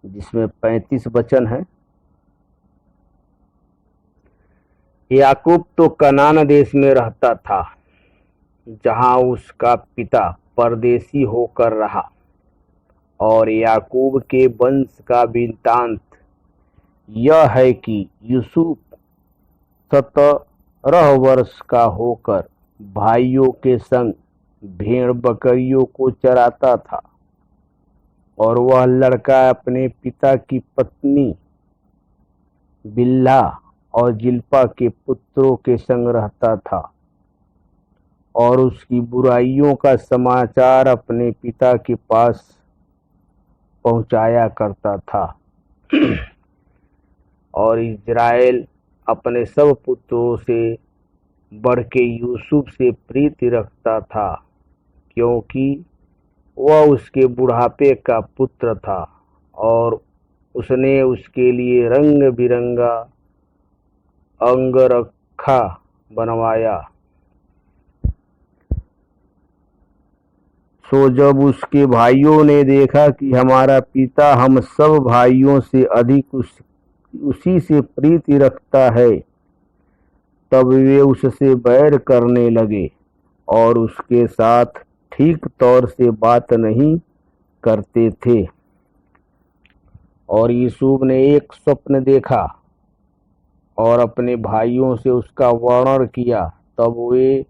जिसमें 35 वचन हैं। याकूब तो कनान देश में रहता था, जहां उसका पिता परदेसी होकर रहा। और याकूब के वंश का वृत्तांत यह है कि यूसुफ 17 वर्ष का होकर भाइयों के संग भेड़ बकरियों को चराता था, और वह लड़का अपने पिता की पत्नी बिल्हा और जिल्पा के पुत्रों के संग रहता था, और उसकी बुराइयों का समाचार अपने पिता के पास पहुंचाया करता था। और इज़राइल अपने सब पुत्रों से बढ़ के यूसुफ से प्रीति रखता था, क्योंकि वह उसके बुढ़ापे का पुत्र था, और उसने उसके लिए रंग बिरंगा अंगरखा बनवाया। सो जब उसके भाइयों ने देखा कि हमारा पिता हम सब भाइयों से अधिक उसी से प्रीति रखता है, तब वे उससे बैर करने लगे और उसके साथ ठीक तौर से बात नहीं करते थे। और यूसुफ ने एक स्वप्न देखा और अपने भाइयों से उसका वर्णन किया। तब वे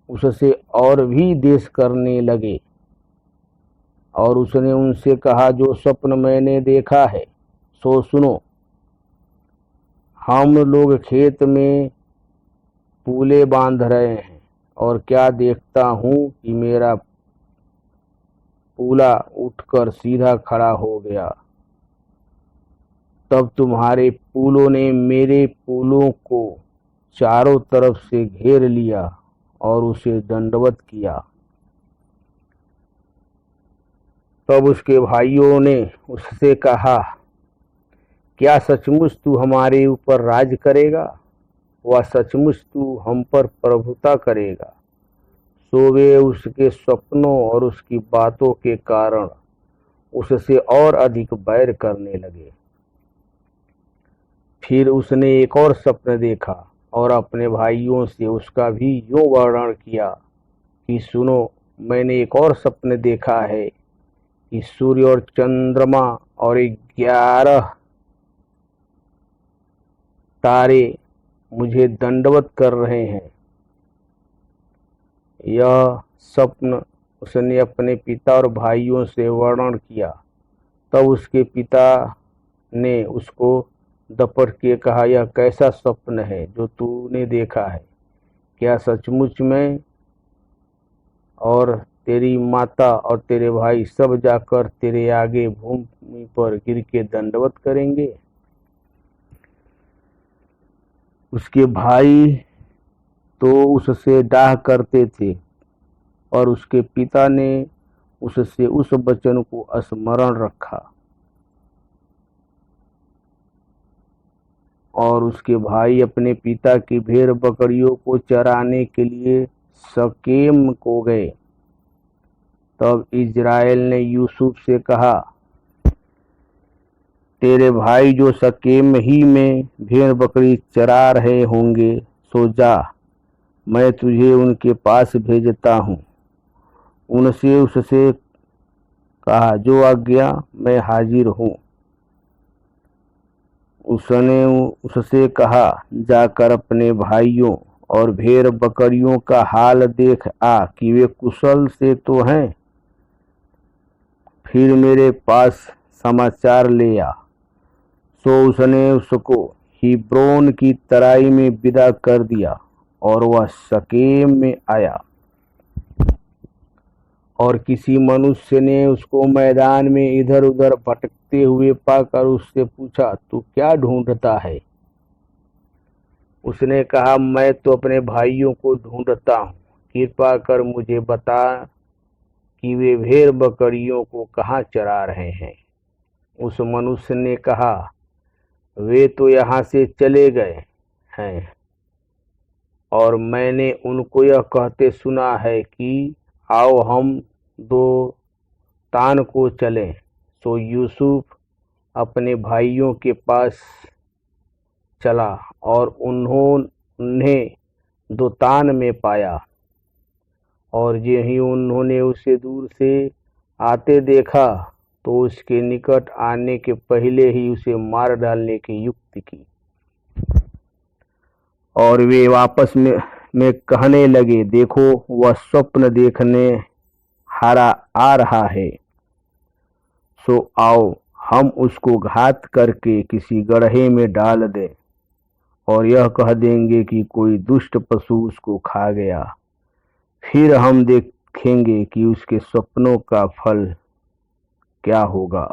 उससे और भी देश करने लगे। और उसने उनसे कहा, जो स्वप्न मैंने देखा है सो सुनो। हम लोग खेत में पूले बांध रहे हैं, और क्या देखता हूँ कि मेरा पूला उठकर सीधा खड़ा हो गया। तब तुम्हारे पूलों ने मेरे पूलों को चारों तरफ से घेर लिया और उसे दंडवत किया। तब उसके भाइयों ने उससे कहा, क्या सचमुच तू हमारे ऊपर राज करेगा? वह सचमुच तू हम पर प्रभुता करेगा? सो वे उसके स्वप्नों और उसकी बातों के कारण उससे और अधिक बैर करने लगे। फिर उसने एक और स्वप्न देखा और अपने भाइयों से उसका भी यूं वर्णन किया कि सुनो, मैंने एक और स्वप्न देखा है कि सूर्य और चंद्रमा और 11 तारे मुझे दंडवत कर रहे हैं। यह स्वप्न उसने अपने पिता और भाइयों से वर्णन किया। तब उसके पिता ने उसको दपट के कहा, यह कैसा स्वप्न है जो तूने देखा है? क्या सचमुच में और तेरी माता और तेरे भाई सब जाकर तेरे आगे भूमि पर गिर के दंडवत करेंगे? उसके भाई तो उससे डाह करते थे, और उसके पिता ने उससे उस वचन को स्मरण रखा। और उसके भाई अपने पिता की भेड़ बकरियों को चराने के लिए शकेम को गए। तब इज़राइल ने यूसुफ से कहा, तेरे भाई जो शकेम ही में भेड़ बकरी चरा रहे होंगे, सो जा, मैं तुझे उनके पास भेजता हूँ। उनसे उससे कहा, जो आज्ञा, मैं हाजिर हूँ। उसने उससे कहा, जाकर अपने भाइयों और भेड़ बकरियों का हाल देख आ कि वे कुशल से तो हैं। फिर मेरे पास समाचार ले आ। सो उसने उसको हिब्रोन की तराई में विदा कर दिया, और वह शकेम में आया। और किसी मनुष्य ने उसको मैदान में इधर उधर भटकते हुए पाकर उससे पूछा, तू क्या ढूंढता है? उसने कहा, मैं तो अपने भाइयों को ढूंढता हूँ। कृपा कर मुझे बता कि वे भेड़ बकरियों को कहाँ चरा रहे हैं। उस मनुष्य ने कहा, वे तो यहाँ से चले गए हैं, और मैंने उनको यह कहते सुना है कि आओ हम दो तान को चलें। सो यूसुफ अपने भाइयों के पास चला और उन्हें दोतान में पाया, और जो ही उन्होंने उसे दूर से आते देखा तो उसके निकट आने के पहले ही उसे मार डालने की युक्ति की। और वे आपस में कहने लगे, देखो वह स्वप्न देखने हारा आ रहा है, सो आओ हम उसको घात करके किसी गड्ढे में डाल दें और यह कह देंगे कि कोई दुष्ट पशु उसको खा गया। फिर हम देखेंगे कि उसके स्वप्नों का फल क्या होगा।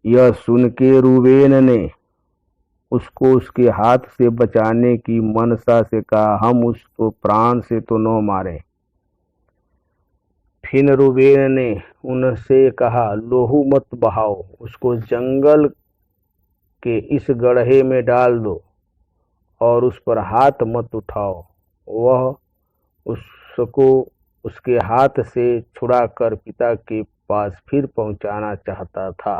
यह सुन के रूबेन ने उसको उसके हाथ से बचाने की मनसा से कहा, हम उसको प्राण से तो न मारें। फिर रूबेन ने उनसे कहा, लोहू मत बहाओ, उसको जंगल के इस गड्ढे में डाल दो और उस पर हाथ मत उठाओ। वह उसको उसके हाथ से छुड़ाकर पिता के पास फिर पहुंचाना चाहता था।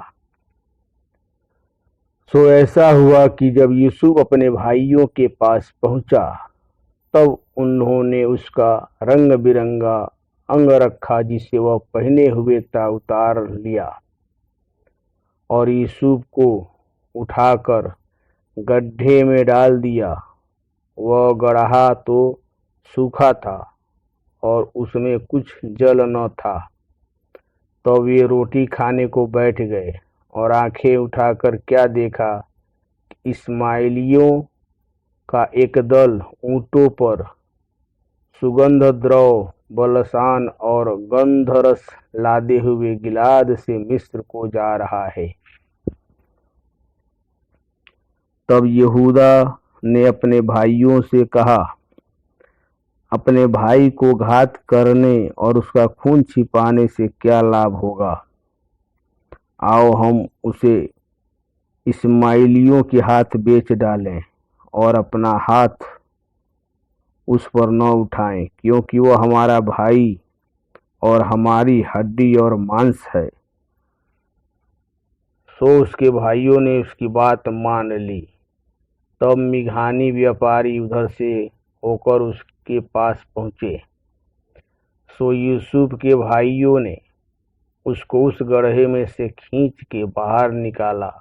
सो ऐसा हुआ कि जब यूसुफ अपने भाइयों के पास पहुंचा तब उन्होंने उसका रंग बिरंगा अंगरखा जिसे वह पहने हुए था उतार लिया और यूसुफ को उठाकर गड्ढे में डाल दिया। वह गड्ढा तो सूखा था और उसमें कुछ जल न था। तो वे रोटी खाने को बैठ गए और आंखें उठाकर क्या देखा, इस्माइलियों का एक दल ऊँटों पर सुगंध द्रव बलसान और गंधरस लादे हुए गिलाद से मिस्र को जा रहा है। तब यहूदा ने अपने भाइयों से कहा, अपने भाई को घात करने और उसका खून छिपाने से क्या लाभ होगा। आओ हम उसे इस्माइलियों के हाथ बेच डालें और अपना हाथ उस पर न उठाएं, क्योंकि वह हमारा भाई और हमारी हड्डी और मांस है। सो उसके भाइयों ने उसकी बात मान ली। तब मिघानी व्यापारी उधर से होकर उसके पास पहुंचे। सो यूसुफ के भाइयों ने उसको उस गड्ढे में से खींच के बाहर निकाला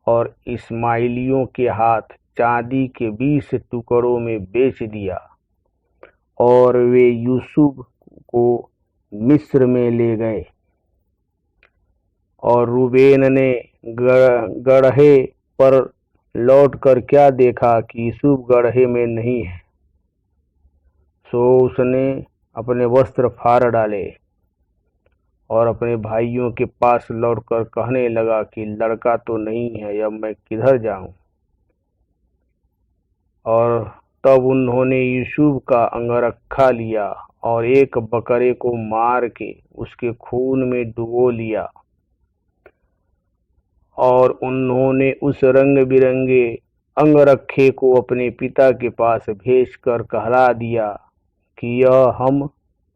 और इस्माइलियों के हाथ चांदी के 20 टुकड़ों में बेच दिया और वे यूसुफ को मिस्र में ले गए। और रूबेन ने गड्ढे पर लौटकर क्या देखा कि यूसुफ गड्ढे में नहीं है। सो उसने अपने वस्त्र फाड़ डाले और अपने भाइयों के पास लौटकर कहने लगा कि लड़का तो नहीं है, अब मैं किधर जाऊं। और तब उन्होंने यूसुफ का अंगरखा लिया और एक बकरे को मार के उसके खून में डुबो लिया और उन्होंने उस रंग बिरंगे अंगरखे को अपने पिता के पास भेजकर कहला दिया कि यह हम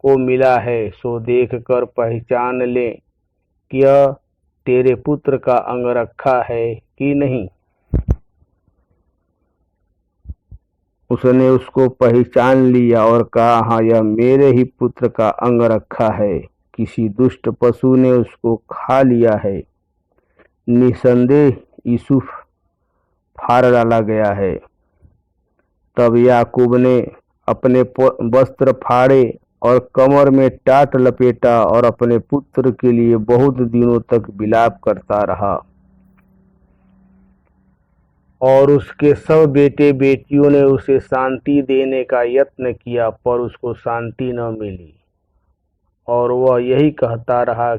को मिला है, सो देखकर पहचान ले कि यह तेरे पुत्र का अंगरखा है कि नहीं। उसने उसको पहचान लिया और कहा, हाँ यह मेरे ही पुत्र का अंगरखा है, किसी दुष्ट पशु ने उसको खा लिया है। निसंदेह यूसुफ फाड़ डाला गया है। तब याकूब ने अपने वस्त्र फाड़े और कमर में टाट लपेटा और अपने पुत्र के लिए बहुत दिनों तक विलाप करता रहा। और उसके सब बेटे बेटियों ने उसे शांति देने का यत्न किया, पर उसको शांति न मिली और वह यही कहता रहा,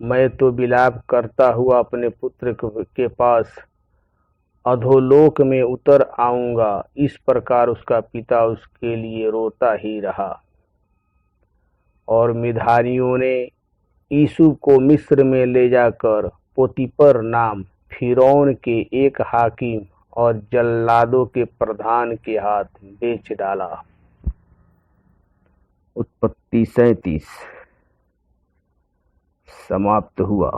मैं तो विलाप करता हुआ अपने पुत्र के पास अधोलोक में उतर आऊंगा। इस प्रकार उसका पिता उसके लिए रोता ही रहा। और मिधानियों ने यूसुफ को मिस्र में ले जाकर पोतीपर नाम फिरौन के एक हाकिम और जल्लादों के प्रधान के हाथ बेच डाला। उत्पत्ति 37। समाप्त हुआ।